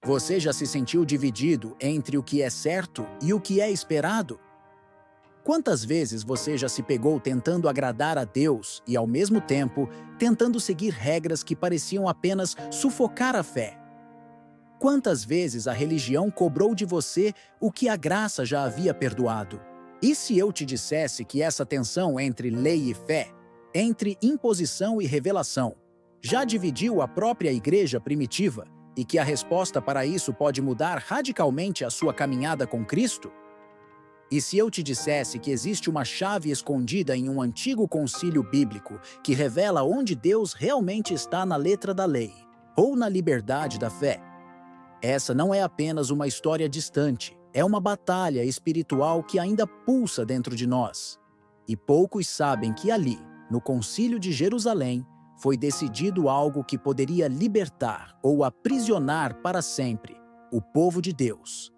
Você já se sentiu dividido entre o que é certo e o que é esperado? Quantas vezes você já se pegou tentando agradar a Deus e, ao mesmo tempo, tentando seguir regras que pareciam apenas sufocar a fé? Quantas vezes a religião cobrou de você o que a graça já havia perdoado? E se eu te dissesse que essa tensão entre lei e fé, entre imposição e revelação, já dividiu a própria igreja primitiva e que a resposta para isso pode mudar radicalmente a sua caminhada com Cristo? E se eu te dissesse que existe uma chave escondida em um antigo concílio bíblico que revela onde Deus realmente está na letra da lei ou na liberdade da fé? Essa não é apenas uma história distante, é uma batalha espiritual que ainda pulsa dentro de nós. E poucos sabem que ali, no Concílio de Jerusalém, foi decidido algo que poderia libertar ou aprisionar para sempre o povo de Deus.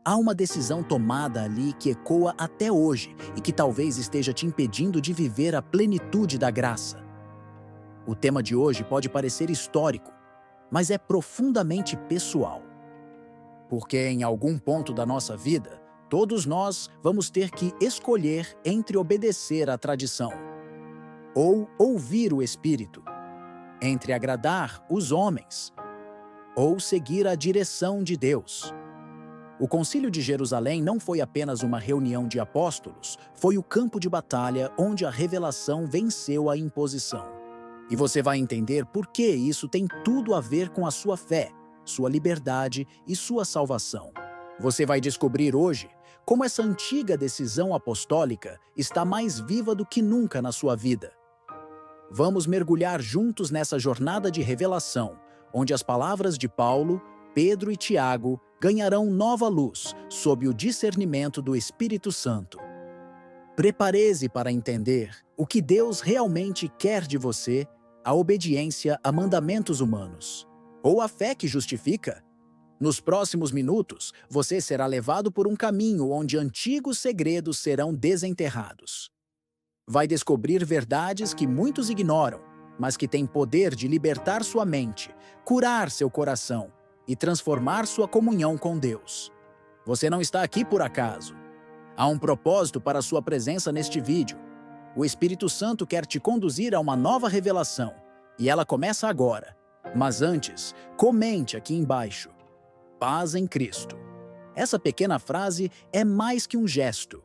Há uma decisão tomada ali que ecoa até hoje e que talvez esteja te impedindo de viver a plenitude da graça. O tema de hoje pode parecer histórico, mas é profundamente pessoal. Porque em algum ponto da nossa vida, todos nós vamos ter que escolher entre obedecer à tradição ou ouvir o Espírito, entre agradar os homens ou seguir a direção de Deus. O Concílio de Jerusalém não foi apenas uma reunião de apóstolos, foi o campo de batalha onde a revelação venceu a imposição. E você vai entender por que isso tem tudo a ver com a sua fé, sua liberdade e sua salvação. Você vai descobrir hoje como essa antiga decisão apostólica está mais viva do que nunca na sua vida. Vamos mergulhar juntos nessa jornada de revelação, onde as palavras de Paulo, Pedro e Tiago ganharão nova luz sob o discernimento do Espírito Santo. Prepare-se para entender o que Deus realmente quer de você, a obediência a mandamentos humanos, ou a fé que justifica. Nos próximos minutos, você será levado por um caminho onde antigos segredos serão desenterrados. Vai descobrir verdades que muitos ignoram, mas que têm poder de libertar sua mente, curar seu coração e transformar sua comunhão com Deus. Você não está aqui por acaso. Há um propósito para sua presença neste vídeo. O Espírito Santo quer te conduzir a uma nova revelação, e ela começa agora. Mas antes, comente aqui embaixo: paz em Cristo. Essa pequena frase é mais que um gesto.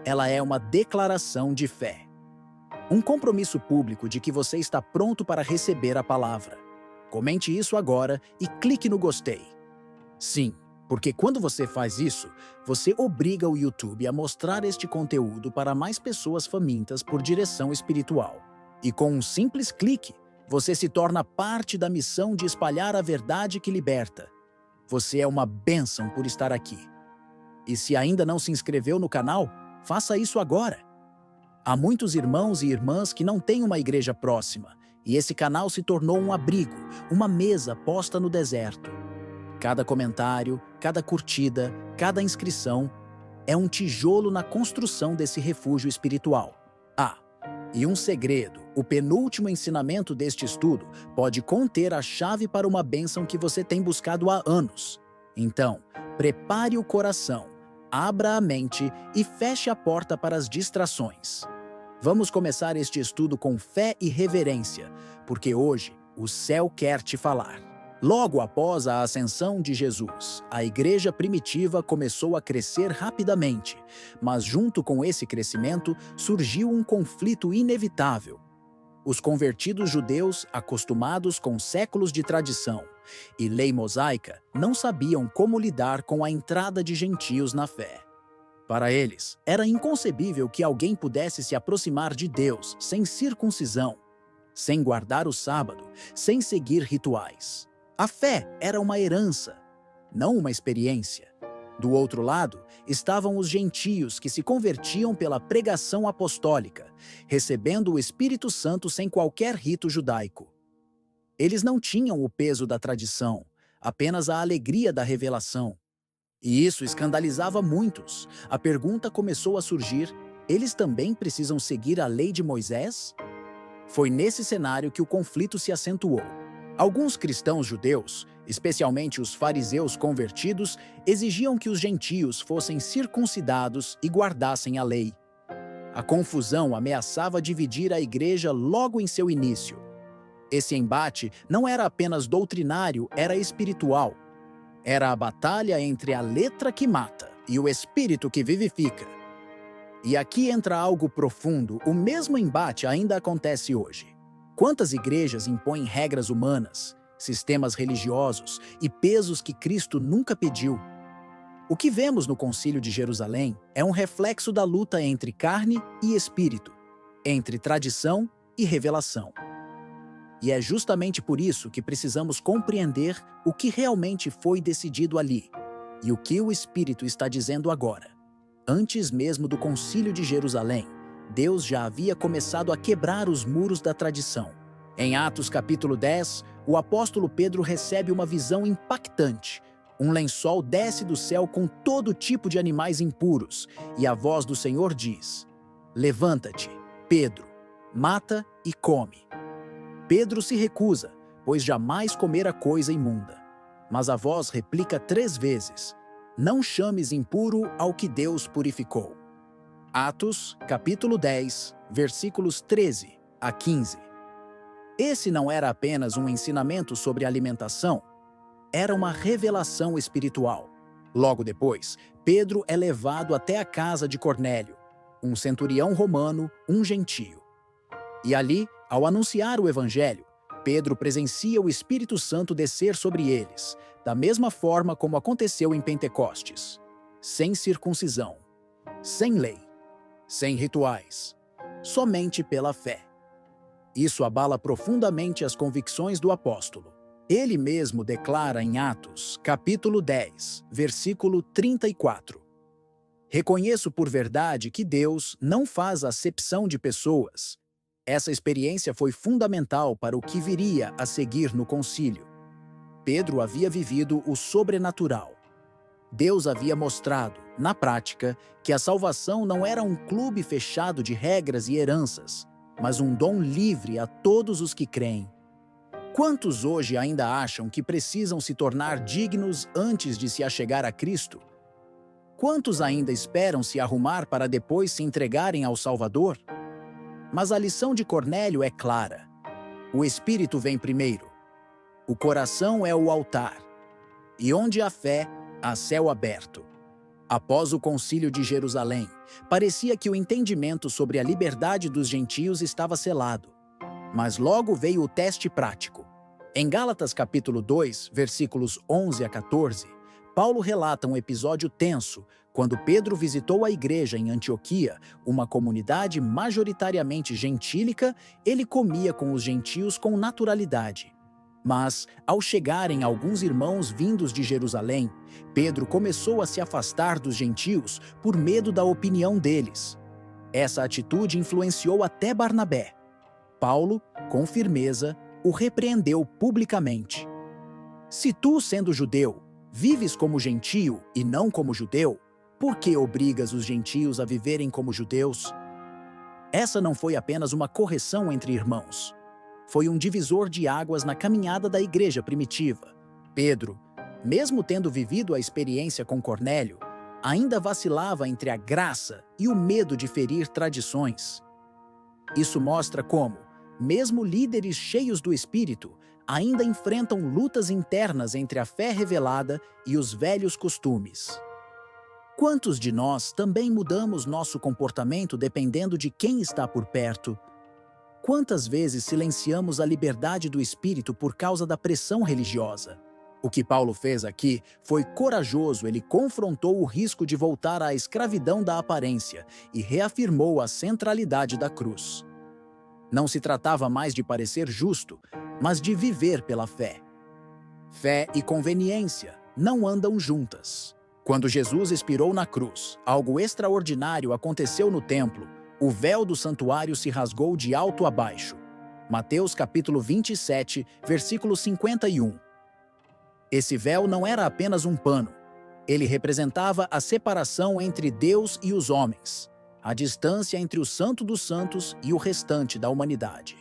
Ela é uma declaração de fé. Um compromisso público de que você está pronto para receber a palavra. Comente isso agora e clique no gostei. Sim, porque quando você faz isso, você obriga o YouTube a mostrar este conteúdo para mais pessoas famintas por direção espiritual. E com um simples clique, você se torna parte da missão de espalhar a verdade que liberta. Você é uma bênção por estar aqui. E se ainda não se inscreveu no canal, faça isso agora. Há muitos irmãos e irmãs que não têm uma igreja próxima, e esse canal se tornou um abrigo, uma mesa posta no deserto. Cada comentário, cada curtida, cada inscrição é um tijolo na construção desse refúgio espiritual. E um segredo, o penúltimo ensinamento deste estudo pode conter a chave para uma bênção que você tem buscado há anos. Então, prepare o coração, abra a mente e feche a porta para as distrações. Vamos começar este estudo com fé e reverência, porque hoje o céu quer te falar. Logo após a ascensão de Jesus, a igreja primitiva começou a crescer rapidamente, mas junto com esse crescimento surgiu um conflito inevitável. Os convertidos judeus, acostumados com séculos de tradição e lei mosaica, não sabiam como lidar com a entrada de gentios na fé. Para eles, era inconcebível que alguém pudesse se aproximar de Deus sem circuncisão, sem guardar o sábado, sem seguir rituais. A fé era uma herança, não uma experiência. Do outro lado, estavam os gentios que se convertiam pela pregação apostólica, recebendo o Espírito Santo sem qualquer rito judaico. Eles não tinham o peso da tradição, apenas a alegria da revelação. E isso escandalizava muitos. A pergunta começou a surgir: eles também precisam seguir a lei de Moisés? Foi nesse cenário que o conflito se acentuou. Alguns cristãos judeus especialmente os fariseus convertidos, exigiam que os gentios fossem circuncidados e guardassem a lei. A confusão ameaçava dividir a igreja logo em seu início. Esse embate não era apenas doutrinário, era espiritual. Era a batalha entre a letra que mata e o espírito que vivifica. E aqui entra algo profundo: o mesmo embate ainda acontece hoje. Quantas igrejas impõem regras humanas, sistemas religiosos e pesos que Cristo nunca pediu? O que vemos no Concílio de Jerusalém é um reflexo da luta entre carne e espírito, entre tradição e revelação. E é justamente por isso que precisamos compreender o que realmente foi decidido ali e o que o Espírito está dizendo agora. Antes mesmo do Concílio de Jerusalém, Deus já havia começado a quebrar os muros da tradição. Em Atos capítulo 10, o apóstolo Pedro recebe uma visão impactante. Um lençol desce do céu com todo tipo de animais impuros, e a voz do Senhor diz: "Levanta-te, Pedro, mata e come." Pedro se recusa, pois jamais comera coisa imunda. Mas a voz replica 3 vezes: "Não chames impuro ao que Deus purificou." Atos, capítulo 10, versículos 13 a 15. Esse não era apenas um ensinamento sobre alimentação, era uma revelação espiritual. Logo depois, Pedro é levado até a casa de Cornélio, um centurião romano, um gentio. E ali, ao anunciar o evangelho, Pedro presencia o Espírito Santo descer sobre eles, da mesma forma como aconteceu em Pentecostes. Sem circuncisão, sem lei, sem rituais, somente pela fé. Isso abala profundamente as convicções do apóstolo. Ele mesmo declara em Atos, capítulo 10, versículo 34. "Reconheço por verdade que Deus não faz acepção de pessoas." Essa experiência foi fundamental para o que viria a seguir no concílio. Pedro havia vivido o sobrenatural. Deus havia mostrado, na prática, que a salvação não era um clube fechado de regras e heranças, mas um dom livre a todos os que creem. Quantos hoje ainda acham que precisam se tornar dignos antes de se achegar a Cristo? Quantos ainda esperam se arrumar para depois se entregarem ao Salvador? Mas a lição de Cornélio é clara. O Espírito vem primeiro. O coração é o altar. E onde há fé, há céu aberto. Após o Concílio de Jerusalém, parecia que o entendimento sobre a liberdade dos gentios estava selado. Mas logo veio o teste prático. Em Gálatas capítulo 2, versículos 11 a 14, Paulo relata um episódio tenso quando Pedro visitou a igreja em Antioquia, uma comunidade majoritariamente gentílica. Ele comia com os gentios com naturalidade. Mas, ao chegarem alguns irmãos vindos de Jerusalém, Pedro começou a se afastar dos gentios por medo da opinião deles. Essa atitude influenciou até Barnabé. Paulo, com firmeza, o repreendeu publicamente. "Se tu, sendo judeu, vives como gentio e não como judeu, por que obrigas os gentios a viverem como judeus?" Essa não foi apenas uma correção entre irmãos. Foi um divisor de águas na caminhada da igreja primitiva. Pedro, mesmo tendo vivido a experiência com Cornélio, ainda vacilava entre a graça e o medo de ferir tradições. Isso mostra como, mesmo líderes cheios do Espírito, ainda enfrentam lutas internas entre a fé revelada e os velhos costumes. Quantos de nós também mudamos nosso comportamento dependendo de quem está por perto? Quantas vezes silenciamos a liberdade do Espírito por causa da pressão religiosa? O que Paulo fez aqui foi corajoso. Ele confrontou o risco de voltar à escravidão da aparência e reafirmou a centralidade da cruz. Não se tratava mais de parecer justo, mas de viver pela fé. Fé e conveniência não andam juntas. Quando Jesus expirou na cruz, algo extraordinário aconteceu no templo. O véu do santuário se rasgou de alto a baixo. Mateus capítulo 27, versículo 51. Esse véu não era apenas um pano. Ele representava a separação entre Deus e os homens, a distância entre o Santo dos Santos e o restante da humanidade.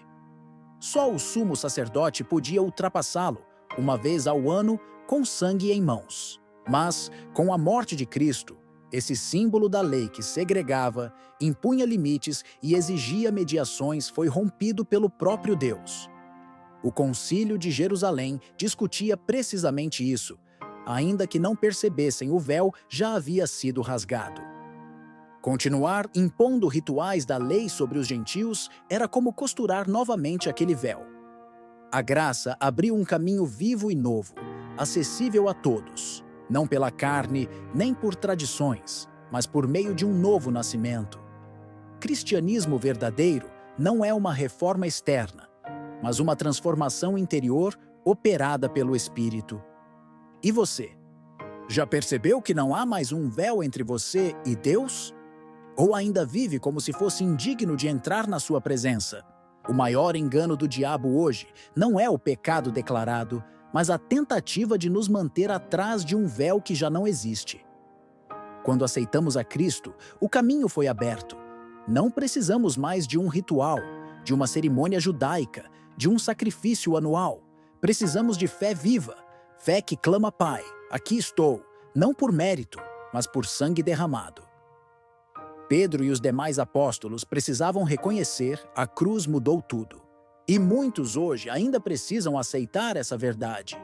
Só o sumo sacerdote podia ultrapassá-lo, uma vez ao ano, com sangue em mãos. Mas, com a morte de Cristo, esse símbolo da lei que segregava, impunha limites e exigia mediações foi rompido pelo próprio Deus. O Concílio de Jerusalém discutia precisamente isso, ainda que não percebessem o véu já havia sido rasgado. Continuar impondo rituais da lei sobre os gentios era como costurar novamente aquele véu. A graça abriu um caminho vivo e novo, acessível a todos, não pela carne nem por tradições, mas por meio de um novo nascimento. Cristianismo verdadeiro não é uma reforma externa, mas uma transformação interior operada pelo Espírito. E você? Já percebeu que não há mais um véu entre você e Deus? Ou ainda vive como se fosse indigno de entrar na sua presença? O maior engano do diabo hoje não é o pecado declarado, mas a tentativa de nos manter atrás de um véu que já não existe. Quando aceitamos a Cristo, o caminho foi aberto. Não precisamos mais de um ritual, de uma cerimônia judaica, de um sacrifício anual. Precisamos de fé viva, fé que clama: Pai, aqui estou, não por mérito, mas por sangue derramado. Pedro e os demais apóstolos precisavam reconhecer: a cruz mudou tudo. E muitos hoje ainda precisam aceitar essa verdade.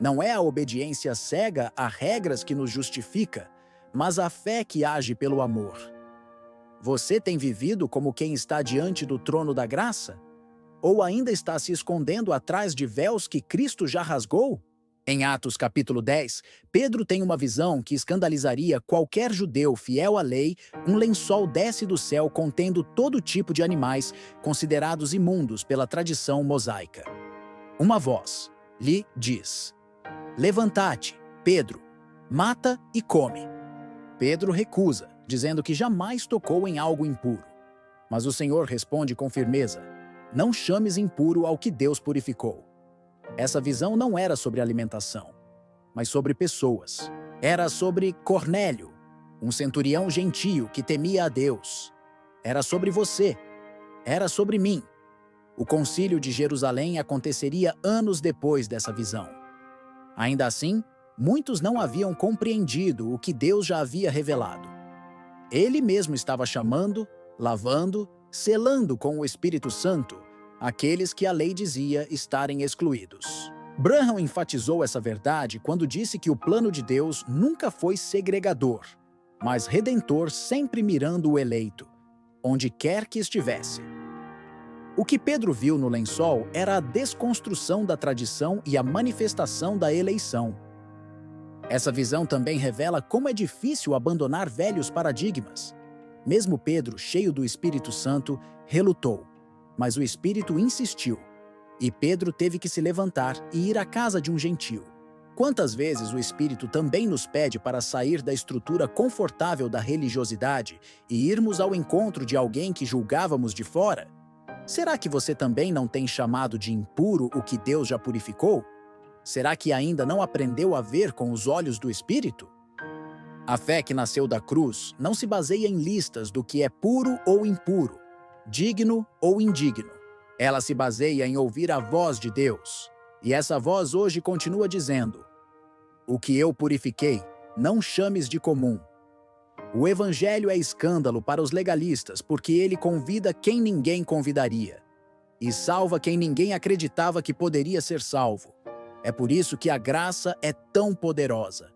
Não é a obediência cega a regras que nos justifica, mas a fé que age pelo amor. Você tem vivido como quem está diante do trono da graça? Ou ainda está se escondendo atrás de véus que Cristo já rasgou? Em Atos capítulo 10, Pedro tem uma visão que escandalizaria qualquer judeu fiel à lei. Um lençol desce do céu contendo todo tipo de animais considerados imundos pela tradição mosaica. Uma voz lhe diz: Levanta-te, Pedro, mata e come. Pedro recusa, dizendo que jamais tocou em algo impuro. Mas o Senhor responde com firmeza: Não chames impuro ao que Deus purificou. Essa visão não era sobre alimentação, mas sobre pessoas. Era sobre Cornélio, um centurião gentio que temia a Deus. Era sobre você. Era sobre mim. O Concílio de Jerusalém aconteceria anos depois dessa visão. Ainda assim, muitos não haviam compreendido o que Deus já havia revelado. Ele mesmo estava chamando, lavando, selando com o Espírito Santo aqueles que a lei dizia estarem excluídos. Branham enfatizou essa verdade quando disse que o plano de Deus nunca foi segregador, mas redentor, sempre mirando o eleito, onde quer que estivesse. O que Pedro viu no lençol era a desconstrução da tradição e a manifestação da eleição. Essa visão também revela como é difícil abandonar velhos paradigmas. Mesmo Pedro, cheio do Espírito Santo, relutou. Mas o Espírito insistiu, e Pedro teve que se levantar e ir à casa de um gentio. Quantas vezes o Espírito também nos pede para sair da estrutura confortável da religiosidade e irmos ao encontro de alguém que julgávamos de fora? Será que você também não tem chamado de impuro o que Deus já purificou? Será que ainda não aprendeu a ver com os olhos do Espírito? A fé que nasceu da cruz não se baseia em listas do que é puro ou impuro, digno ou indigno. Ela se baseia em ouvir a voz de Deus. E essa voz hoje continua dizendo: O que eu purifiquei, não chames de comum. O Evangelho é escândalo para os legalistas porque ele convida quem ninguém convidaria e salva quem ninguém acreditava que poderia ser salvo. É por isso que a graça é tão poderosa.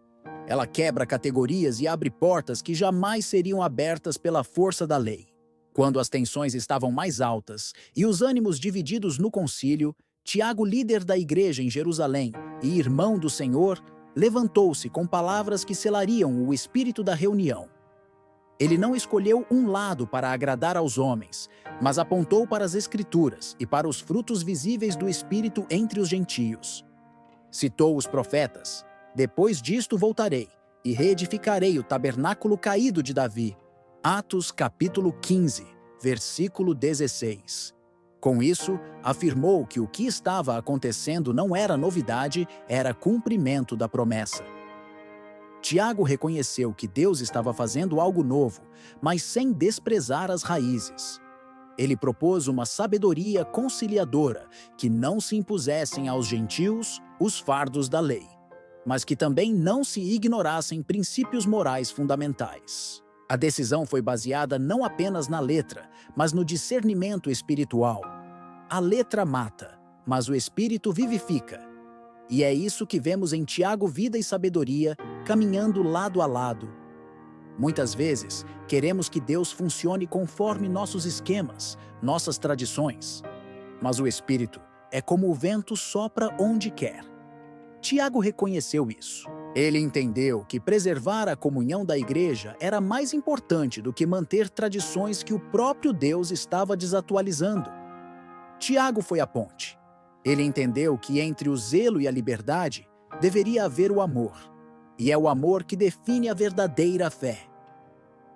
Ela quebra categorias e abre portas que jamais seriam abertas pela força da lei. Quando as tensões estavam mais altas e os ânimos divididos no concílio, Tiago, líder da igreja em Jerusalém e irmão do Senhor, levantou-se com palavras que selariam o espírito da reunião. Ele não escolheu um lado para agradar aos homens, mas apontou para as Escrituras e para os frutos visíveis do Espírito entre os gentios. Citou os profetas: Depois disto voltarei e reedificarei o tabernáculo caído de Davi. Atos capítulo 15, versículo 16. Com isso, afirmou que o que estava acontecendo não era novidade, era cumprimento da promessa. Tiago reconheceu que Deus estava fazendo algo novo, mas sem desprezar as raízes. Ele propôs uma sabedoria conciliadora que não se impusessem aos gentios os fardos da lei, mas que também não se ignorassem princípios morais fundamentais. A decisão foi baseada não apenas na letra, mas no discernimento espiritual. A letra mata, mas o espírito vivifica. E é isso que vemos em Tiago Vida e Sabedoria, caminhando lado a lado. Muitas vezes, queremos que Deus funcione conforme nossos esquemas, nossas tradições. Mas o Espírito é como o vento sopra onde quer. Tiago reconheceu isso. Ele entendeu que preservar a comunhão da igreja era mais importante do que manter tradições que o próprio Deus estava desatualizando. Tiago foi a ponte. Ele entendeu que entre o zelo e a liberdade deveria haver o amor. E é o amor que define a verdadeira fé.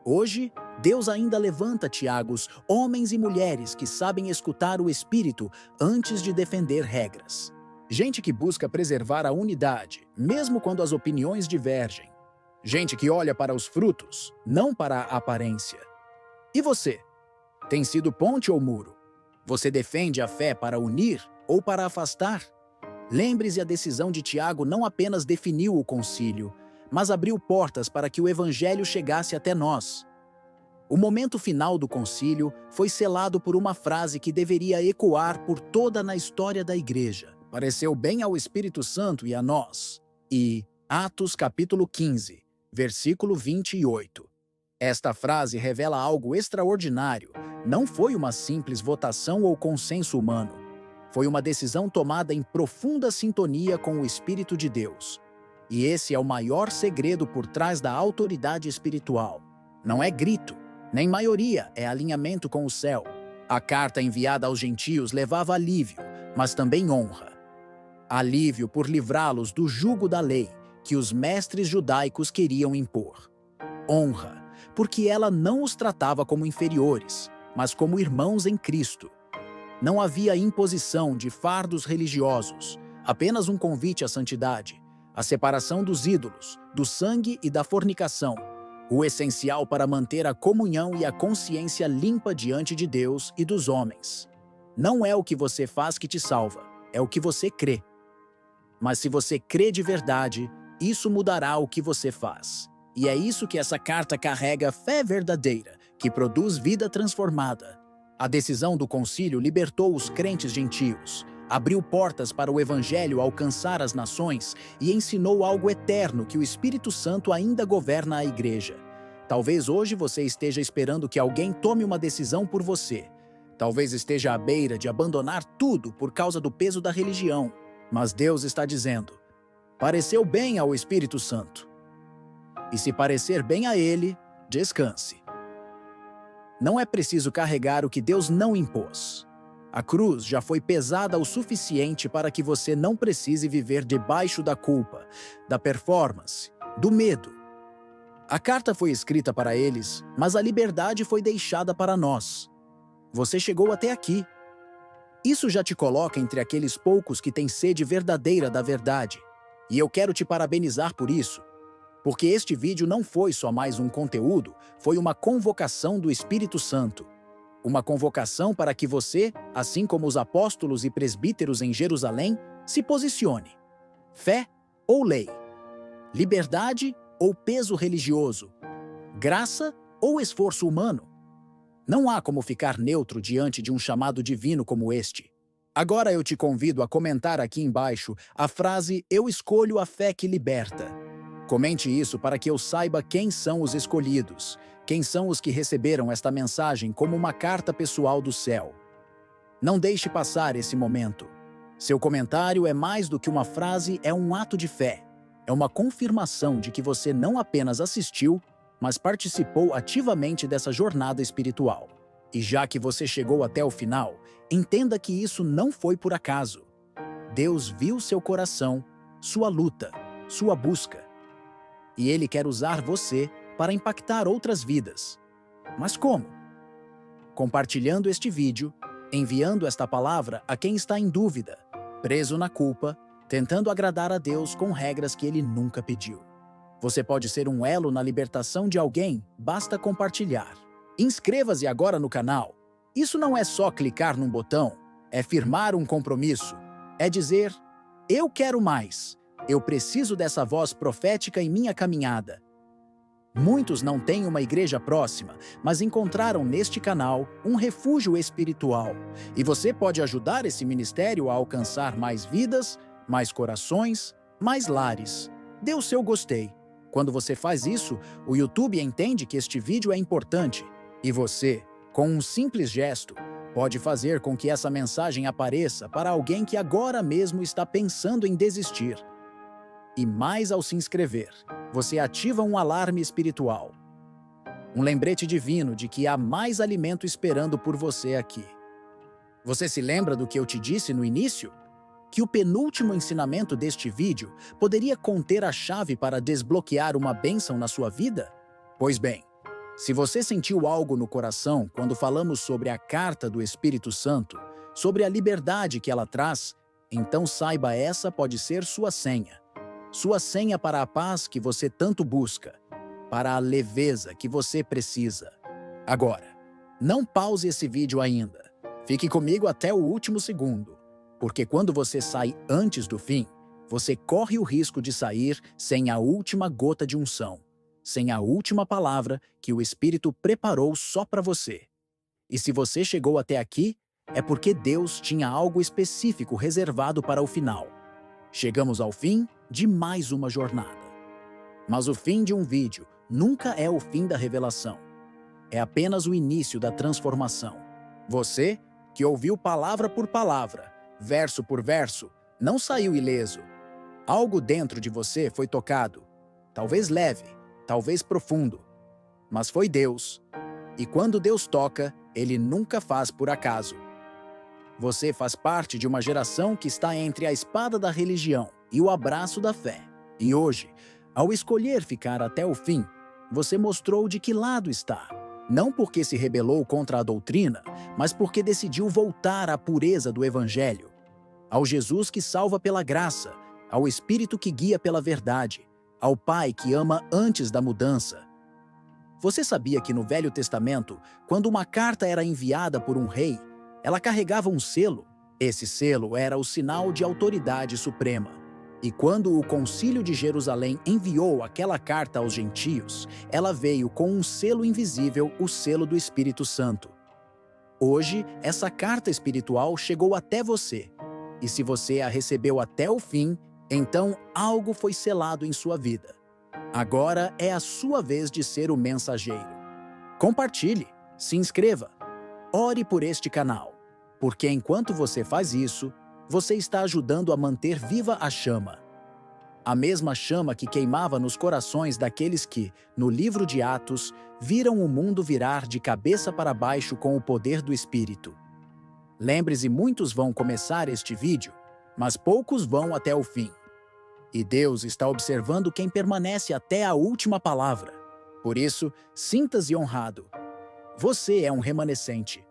Hoje, Deus ainda levanta Tiagos, homens e mulheres que sabem escutar o Espírito antes de defender regras. Gente que busca preservar a unidade, mesmo quando as opiniões divergem. Gente que olha para os frutos, não para a aparência. E você? Tem sido ponte ou muro? Você defende a fé para unir ou para afastar? Lembre-se, a decisão de Tiago não apenas definiu o concílio, mas abriu portas para que o evangelho chegasse até nós. O momento final do concílio foi selado por uma frase que deveria ecoar por toda na história da igreja. Pareceu bem ao Espírito Santo e a nós. E Atos capítulo 15, versículo 28. Esta frase revela algo extraordinário. Não foi uma simples votação ou consenso humano. Foi uma decisão tomada em profunda sintonia com o Espírito de Deus. E esse é o maior segredo por trás da autoridade espiritual. Não é grito, nem maioria, é alinhamento com o céu. A carta enviada aos gentios levava alívio, mas também honra. Alívio por livrá-los do jugo da lei que os mestres judaicos queriam impor. Honra, porque ela não os tratava como inferiores, mas como irmãos em Cristo. Não havia imposição de fardos religiosos, apenas um convite à santidade, a separação dos ídolos, do sangue e da fornicação, o essencial para manter a comunhão e a consciência limpa diante de Deus e dos homens. Não é o que você faz que te salva, é o que você crê. Mas se você crê de verdade, isso mudará o que você faz. E é isso que essa carta carrega: fé verdadeira, que produz vida transformada. A decisão do concílio libertou os crentes gentios, abriu portas para o evangelho alcançar as nações e ensinou algo eterno que o Espírito Santo ainda governa a igreja. Talvez hoje você esteja esperando que alguém tome uma decisão por você. Talvez esteja à beira de abandonar tudo por causa do peso da religião. Mas Deus está dizendo: pareceu bem ao Espírito Santo. E se parecer bem a ele, descanse. Não é preciso carregar o que Deus não impôs. A cruz já foi pesada o suficiente para que você não precise viver debaixo da culpa, da performance, do medo. A carta foi escrita para eles, mas a liberdade foi deixada para nós. Você chegou até aqui. Isso já te coloca entre aqueles poucos que têm sede verdadeira da verdade. E eu quero te parabenizar por isso. Porque este vídeo não foi só mais um conteúdo, foi uma convocação do Espírito Santo. Uma convocação para que você, assim como os apóstolos e presbíteros em Jerusalém, se posicione. Fé ou lei? Liberdade ou peso religioso? Graça ou esforço humano? Não há como ficar neutro diante de um chamado divino como este. Agora eu te convido a comentar aqui embaixo a frase "Eu escolho a fé que liberta". Comente isso para que eu saiba quem são os escolhidos, quem são os que receberam esta mensagem como uma carta pessoal do céu. Não deixe passar esse momento. Seu comentário é mais do que uma frase, é um ato de fé. É uma confirmação de que você não apenas assistiu, mas participou ativamente dessa jornada espiritual. E já que você chegou até o final, entenda que isso não foi por acaso. Deus viu seu coração, sua luta, sua busca. E Ele quer usar você para impactar outras vidas. Mas como? Compartilhando este vídeo, enviando esta palavra a quem está em dúvida, preso na culpa, tentando agradar a Deus com regras que Ele nunca pediu. Você pode ser um elo na libertação de alguém, basta compartilhar. Inscreva-se agora no canal. Isso não é só clicar num botão, é firmar um compromisso. É dizer, eu quero mais. Eu preciso dessa voz profética em minha caminhada. Muitos não têm uma igreja próxima, mas encontraram neste canal um refúgio espiritual. E você pode ajudar esse ministério a alcançar mais vidas, mais corações, mais lares. Dê o seu gostei. Quando você faz isso, o YouTube entende que este vídeo é importante. E você, com um simples gesto, pode fazer com que essa mensagem apareça para alguém que agora mesmo está pensando em desistir. E mais ao se inscrever, você ativa um alarme espiritual. Um lembrete divino de que há mais alimento esperando por você aqui. Você se lembra do que eu te disse no início? Que o penúltimo ensinamento deste vídeo poderia conter a chave para desbloquear uma bênção na sua vida? Pois bem, se você sentiu algo no coração quando falamos sobre a carta do Espírito Santo, sobre a liberdade que ela traz, então saiba, essa pode ser sua senha. Sua senha para a paz que você tanto busca, para a leveza que você precisa. Agora, não pause esse vídeo ainda. Fique comigo até o último segundo, porque quando você sai antes do fim, você corre o risco de sair sem a última gota de unção, sem a última palavra que o Espírito preparou só para você. E se você chegou até aqui, é porque Deus tinha algo específico reservado para o final. Chegamos ao fim de mais uma jornada. Mas o fim de um vídeo nunca é o fim da revelação. É apenas o início da transformação. Você, que ouviu palavra por palavra, verso por verso, não saiu ileso. Algo dentro de você foi tocado. Talvez leve, talvez profundo. Mas foi Deus. E quando Deus toca, Ele nunca faz por acaso. Você faz parte de uma geração que está entre a espada da religião e o abraço da fé. E hoje, ao escolher ficar até o fim, você mostrou de que lado está. Não porque se rebelou contra a doutrina, mas porque decidiu voltar à pureza do Evangelho. Ao Jesus que salva pela graça, ao Espírito que guia pela verdade, ao Pai que ama antes da mudança. Você sabia que no Velho Testamento, quando uma carta era enviada por um rei, ela carregava um selo? Esse selo era o sinal de autoridade suprema. E quando o Concílio de Jerusalém enviou aquela carta aos gentios, ela veio com um selo invisível, o selo do Espírito Santo. Hoje, essa carta espiritual chegou até você. E se você a recebeu até o fim, então algo foi selado em sua vida. Agora é a sua vez de ser o mensageiro. Compartilhe, se inscreva, ore por este canal. Porque enquanto você faz isso, você está ajudando a manter viva a chama. A mesma chama que queimava nos corações daqueles que, no livro de Atos, viram o mundo virar de cabeça para baixo com o poder do Espírito. Lembre-se, muitos vão começar este vídeo, mas poucos vão até o fim. E Deus está observando quem permanece até a última palavra. Por isso, sinta-se honrado. Você é um remanescente.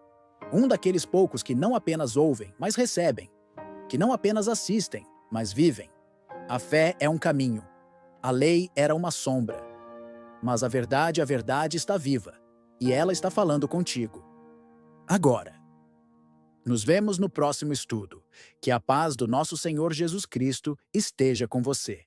Um daqueles poucos que não apenas ouvem, mas recebem. Que não apenas assistem, mas vivem. A fé é um caminho. A lei era uma sombra. Mas a verdade está viva. E ela está falando contigo. Agora. Nos vemos no próximo estudo. Que a paz do nosso Senhor Jesus Cristo esteja com você.